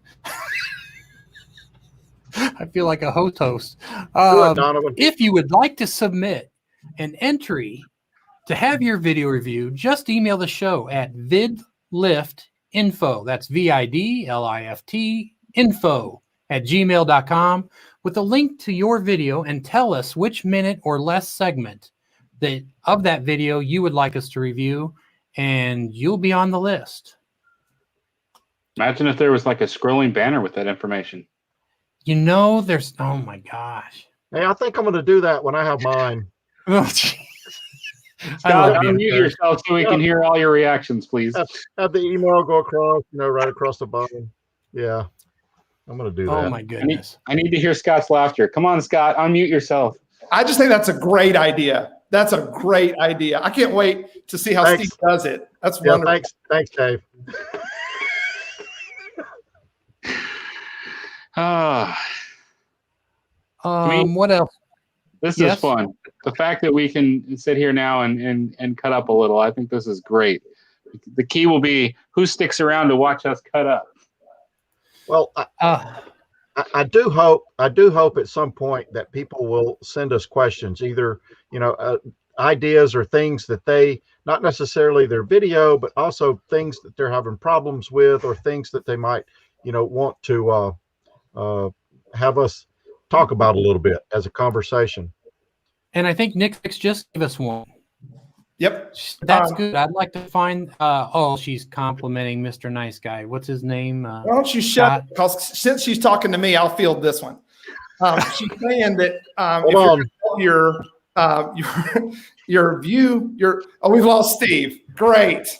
I feel like a host. If you would like to submit an entry to have your video review, just email the show at vidliftinfo. That's VIDLIFT info@gmail.com with a link to your video, and tell us which minute or less segment of that video you would like us to review, and you'll be on the list. Imagine if there was like a scrolling banner with that information. There's, oh my gosh. Hey, I think I'm going to do that when I have mine. Scott, unmute yourself so we can hear all your reactions, please. Have the email go across, right across the bottom. Yeah, I'm going to do that. Oh my goodness. I need to hear Scott's laughter. Come on, Scott, unmute yourself. I just think that's a great idea. That's a great idea. I can't wait to see how Thanks. Steve does it. That's Yeah, wonderful. thanks, Dave. Ah, Me- What else? this Yes? is fun. The fact that we can sit here now and cut up a little, I think this is great. The key will be who sticks around to watch us cut up. Well, I do hope at some point that people will send us questions, either ideas or things that they, not necessarily their video, but also things that they're having problems with, or things that they might want to have us talk about a little bit as a conversation. And I think NixPix just gave us one. Yep. That's good. I'd like to find. Oh, she's complimenting Mr. Nice Guy. What's his name? Why don't you shut up? Because since she's talking to me, I'll field this one. She's saying that we've lost Steve. Great.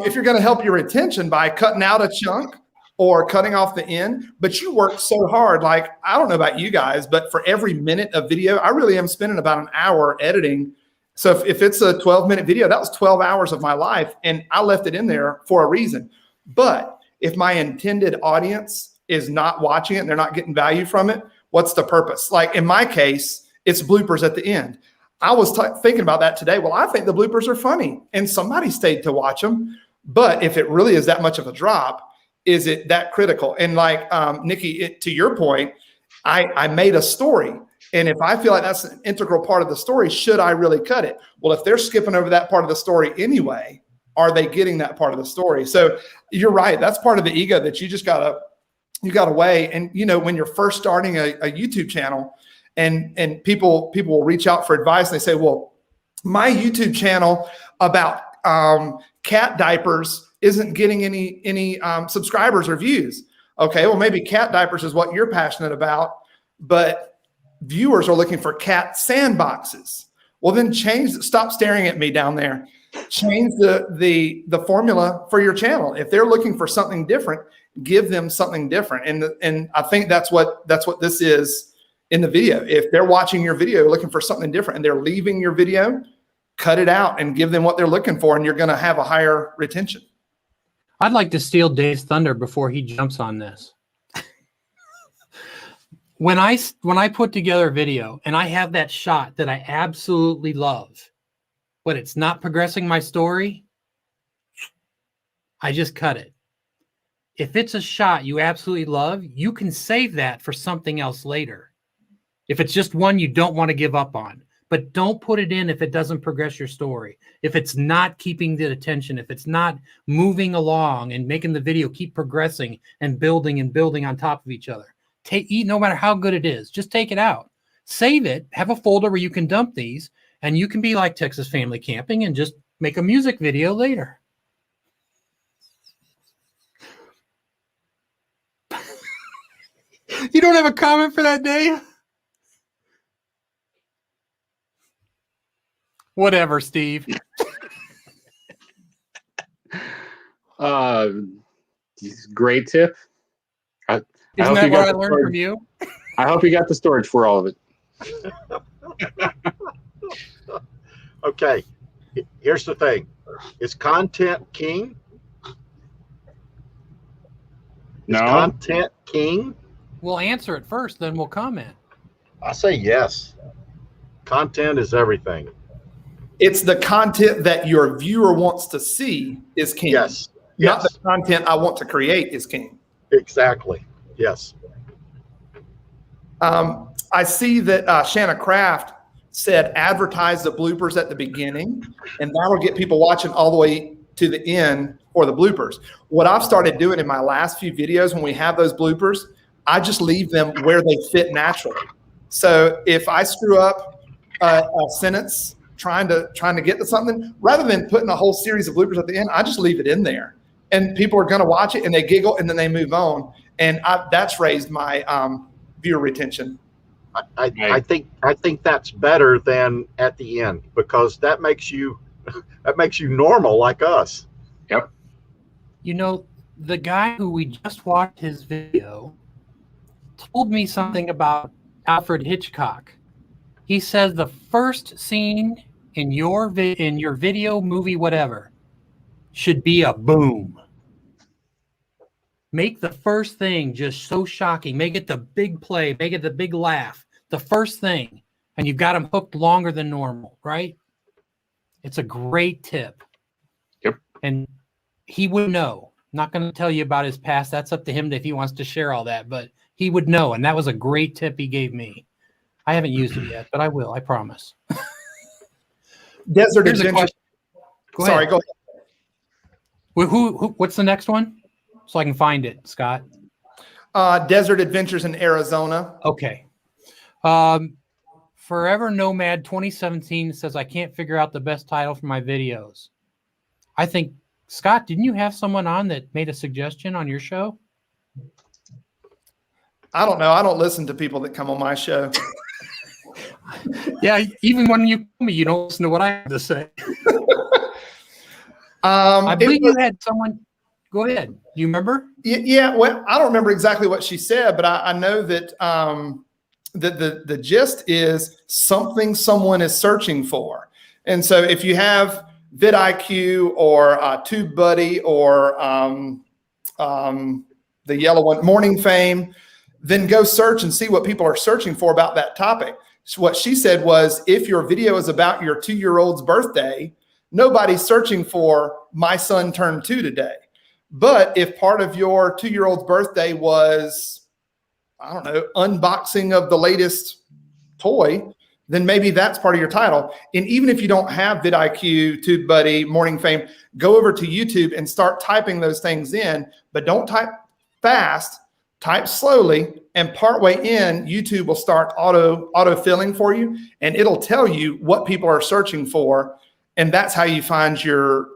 If you're going to help your retention by cutting out a chunk or cutting off the end, but you work so hard. Like, I don't know about you guys, but for every minute of video, I really am spending about an hour editing. So if it's a 12-minute video, that was 12 hours of my life, and I left it in there for a reason. But if my intended audience is not watching it and they're not getting value from it, what's the purpose? Like in my case, it's bloopers at the end. I was thinking about that today. Well, I think the bloopers are funny, and somebody stayed to watch them. But if it really is that much of a drop, is it that critical? And like Nikki, to your point, I made a story. And if I feel like that's an integral part of the story, should I really cut it? Well, if they're skipping over that part of the story anyway, are they getting that part of the story? So you're right. That's part of the ego that you just gotta weigh. And when you're first starting a YouTube channel, and people will reach out for advice, and they say, well, my YouTube channel about cat diapers isn't getting any subscribers or views. Okay, well, maybe cat diapers is what you're passionate about, but viewers are looking for cat sandboxes. Well, then stop staring at me down there. Change the formula for your channel. If they're looking for something different, give them something different. And I think that's what this is in the video. If they're watching your video looking for something different and they're leaving your video, cut it out and give them what they're looking for, and you're going to have a higher retention. I'd like to steal Dave's thunder before he jumps on this. When I put together a video and I have that shot that I absolutely love, but it's not progressing my story, I just cut it. If it's a shot you absolutely love, you can save that for something else later. If it's just one you don't want to give up on, but don't put it in if it doesn't progress your story. If it's not keeping the attention, if it's not moving along and making the video keep progressing and building on top of each other. No matter how good it is, just take it out. Save it, have a folder where you can dump these, and you can be like Texas Family Camping and just make a music video later. You don't have a comment for that, Dave? Whatever, Steve. Great tip. Isn't that what I learned from you? I hope you got the storage for all of it. Okay, here's the thing. Is content king? No. Is content king? We'll answer it first, then we'll comment. I say yes. Content is everything. It's the content that your viewer wants to see is king. Yes. Not Yes. the content I want to create is king. Exactly. Yes. I see that Shanna Kraft said advertise the bloopers at the beginning, and that'll get people watching all the way to the end for the bloopers. What I've started doing in my last few videos when we have those bloopers, I just leave them where they fit naturally. So if I screw up a sentence trying to get to something, rather than putting a whole series of bloopers at the end, I just leave it in there. And people are going to watch it and they giggle and then they move on. And that's raised my viewer retention. I think that's better than at the end, because that makes you normal like us. Yep. The guy who we just watched his video told me something about Alfred Hitchcock. He says the first scene in your video, movie, whatever, should be a boom. Make the first thing just so shocking. Make it the big play. Make it the big laugh. The first thing. And you've got them hooked longer than normal, right? It's a great tip. Yep. And he would know. I'm not going to tell you about his past. That's up to him if he wants to share all that. But he would know. And that was a great tip he gave me. I haven't used it yet, but I will. I promise. Desert Here's a Adventures. question. Sorry, go ahead. Well, what's the next one? So I can find it, Scott. Desert Adventures in Arizona. Okay. Forever Nomad 2017 says, I can't figure out the best title for my videos. I think, Scott, didn't you have someone on that made a suggestion on your show? I don't know. I don't listen to people that come on my show. Yeah, even when you tell me, you don't listen to what I have to say. I believe you had someone. Go ahead. Do you remember? Yeah. Well, I don't remember exactly what she said, but I know that the gist is something someone is searching for. And so if you have vidIQ or TubeBuddy or the yellow one, Morning Fame, then go search and see what people are searching for about that topic. So what she said was, if your video is about your 2-year-old's birthday, nobody's searching for my son turned 2 today. But if part of your 2-year-old's birthday was, I don't know, unboxing of the latest toy, then maybe that's part of your title. And even if you don't have vidIQ, TubeBuddy, Morning Fame, go over to YouTube and start typing those things in, but don't type fast, type slowly, and partway in, YouTube will start auto-filling for you, and it'll tell you what people are searching for. And that's how you find your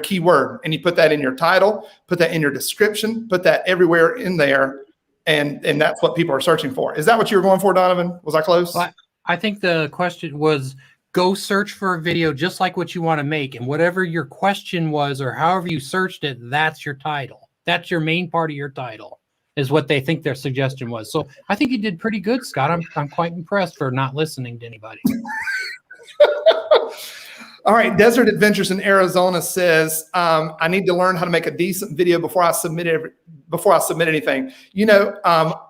keyword. And you put that in your title, put that in your description, put that everywhere in there. And that's what people are searching for. Is that what you were going for, Donovan? Was I close? Well, I think the question was, go search for a video just like what you want to make. And whatever your question was or however you searched it, that's your title. That's your main part of your title, is what they think their suggestion was. So I think you did pretty good, Scott. I'm quite impressed for not listening to anybody. All right, Desert Adventures in Arizona says, I need to learn how to make a decent video before I submit anything. You know,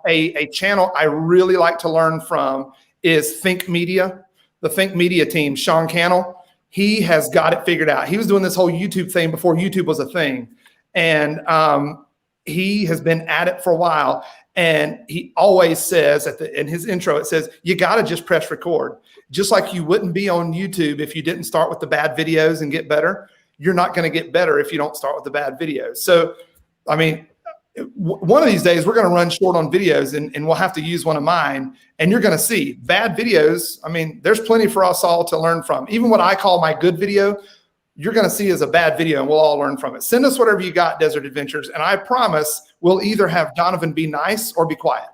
a channel I really like to learn from is Think Media, the Think Media team, Sean Cannell. He has got it figured out. He was doing this whole YouTube thing before YouTube was a thing. And he has been at it for a while. And he always says in his intro, it says, you got to just press record. Just like you wouldn't be on YouTube if you didn't start with the bad videos and get better. You're not going to get better if you don't start with the bad videos. So, I mean, one of these days we're going to run short on videos and we'll have to use one of mine. And you're going to see bad videos. I mean, there's plenty for us all to learn from. Even what I call my good video, you're going to see as a bad video, and we'll all learn from it. Send us whatever you got, Desert Adventures, and I promise we'll either have Donovan be nice or be quiet.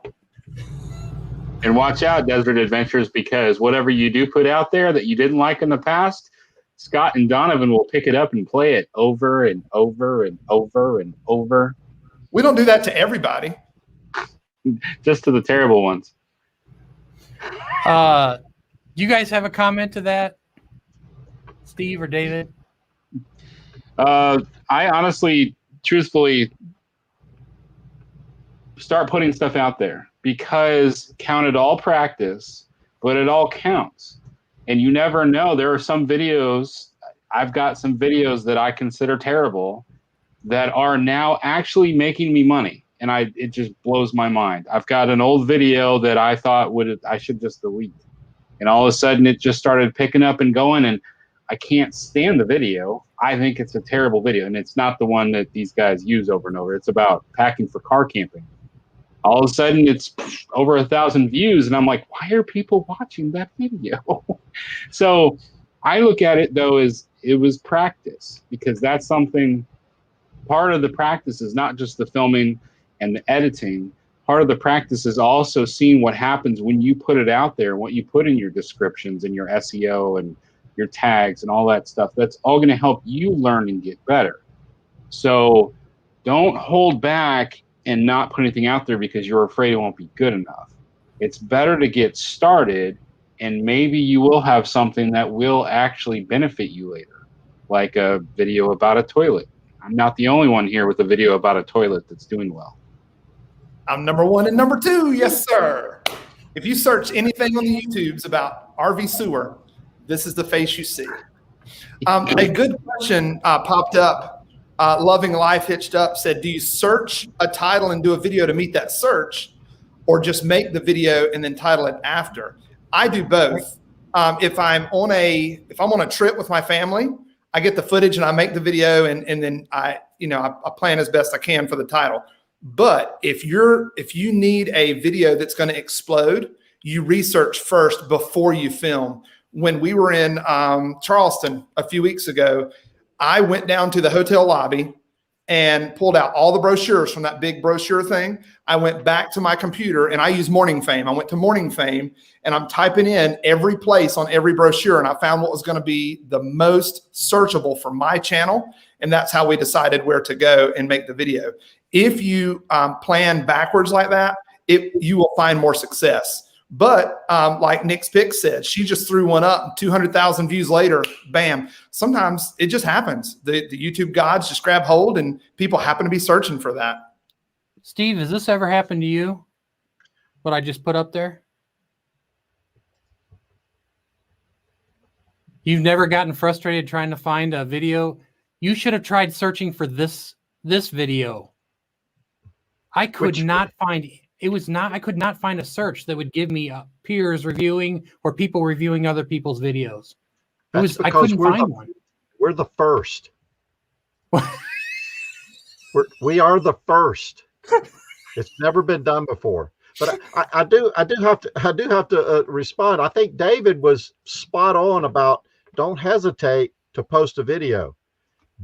And watch out, Desert Adventures, because whatever you do put out there that you didn't like in the past, Scott and Donovan will pick it up and play it over and over and over and over. We don't do that to everybody. Just to the terrible ones. You guys have a comment to that, Steve or David? I honestly, truthfully, start putting stuff out there, because count it all practice, but it all counts. And you never know. There are some videos, I've got some videos that I consider terrible that are now actually making me money. And it just blows my mind. I've got an old video that I thought I should just delete. And all of a sudden it just started picking up and going, and I can't stand the video. I think it's a terrible video, and it's not the one that these guys use over and over. It's about packing for car camping. All of a sudden, it's over 1,000 views, and I'm like, why are people watching that video? So I look at it, though, as it was practice, because that's something, part of the practice is not just the filming and the editing. Part of the practice is also seeing what happens when you put it out there, what you put in your descriptions and your SEO and your tags and all that stuff. That's all going to help you learn and get better. So don't hold back and not put anything out there because you're afraid it won't be good enough. It's better to get started and maybe you will have something that will actually benefit you later, like a video about a toilet. I'm not the only one here with a video about a toilet that's doing well. I'm number 1 and number 2. Yes, sir. If you search anything on the YouTubes about RV sewer, this is the face you see. A good question popped up. Loving Life Hitched Up said, do you search a title and do a video to meet that search, or just make the video and then title it after? I do both. If I'm on a trip with my family, I get the footage and I make the video, and then I plan as best I can for the title. But if you need a video that's going to explode, you research first before you film. When we were in Charleston a few weeks ago, I went down to the hotel lobby and pulled out all the brochures from that big brochure thing. I went back to my computer and I use Morning Fame. I went to Morning Fame and I'm typing in every place on every brochure, and I found what was going to be the most searchable for my channel. And that's how we decided where to go and make the video. If you plan backwards like that, you will find more success. But like NixPix said, she just threw one up, 200,000 views later, bam. Sometimes it just happens. The YouTube gods just grab hold and people happen to be searching for that. Steve, has this ever happened to you? What I just put up there? You've never gotten frustrated trying to find a video? You should have tried searching for this video. I could not find a search that would give me peers reviewing or people reviewing other people's videos. I couldn't find one. We're the first. We are the first. It's never been done before. But I do have to respond. I think David was spot on about don't hesitate to post a video.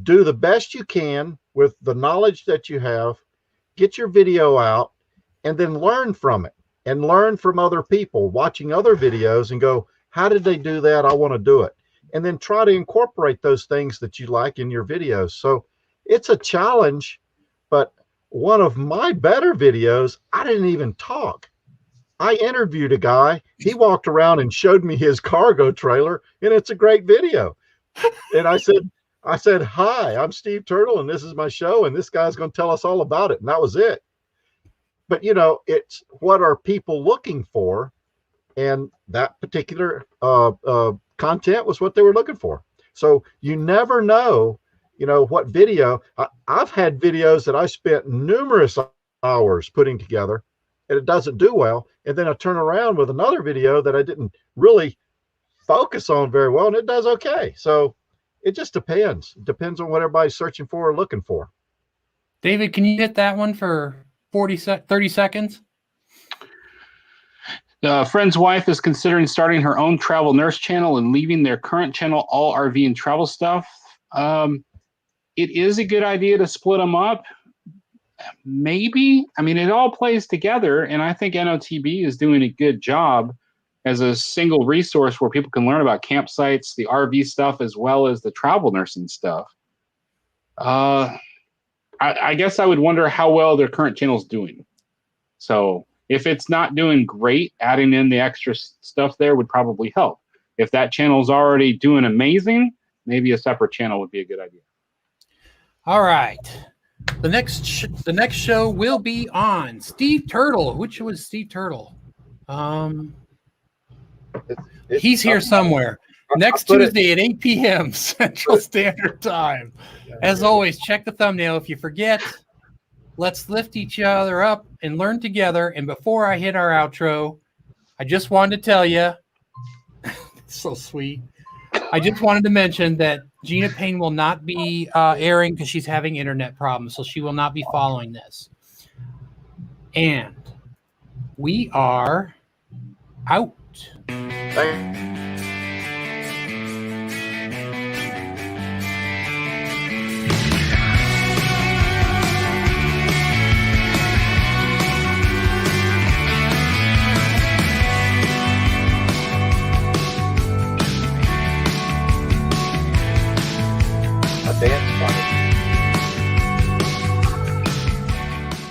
Do the best you can with the knowledge that you have. Get your video out and then learn from it and learn from other people watching other videos and go, how did they do that? I want to do it. And then try to incorporate those things that you like in your videos. So it's a challenge, but one of my better videos, I didn't even talk. I interviewed a guy. He walked around and showed me his cargo trailer, and it's a great video. And I said, hi, I'm Steve Turtle, and this is my show, and this guy's going to tell us all about it. And that was it. But, it's what are people looking for? And that particular content was what they were looking for. So you never know, what video. I've had videos that I spent numerous hours putting together, and it doesn't do well. And then I turn around with another video that I didn't really focus on very well, and it does okay. So it just depends. It depends on what everybody's searching for or looking for. David, can you hit that one for 30 seconds? A friend's wife is considering starting her own travel nurse channel and leaving their current channel, all RV and travel stuff. It is a good idea to split them up. Maybe. I mean, it all plays together, and I think NOTB is doing a good job as a single resource where people can learn about campsites, the RV stuff, as well as the travel nursing stuff. I guess I would wonder how well their current channel is doing. So if it's not doing great, adding in the extra stuff there would probably help. If that channel is already doing amazing, maybe a separate channel would be a good idea. All right. The next show will be on Steve Turtle. Which was Steve Turtle? He's here somewhere. Next Tuesday at 8 p.m. Central Standard Time. As always, check the thumbnail if you forget. Let's lift each other up and learn together. And before I hit our outro, I just wanted to tell you, so sweet. I just wanted to mention that Gina Payne will not be airing because she's having internet problems, so she will not be following this. And we are out. Dance party.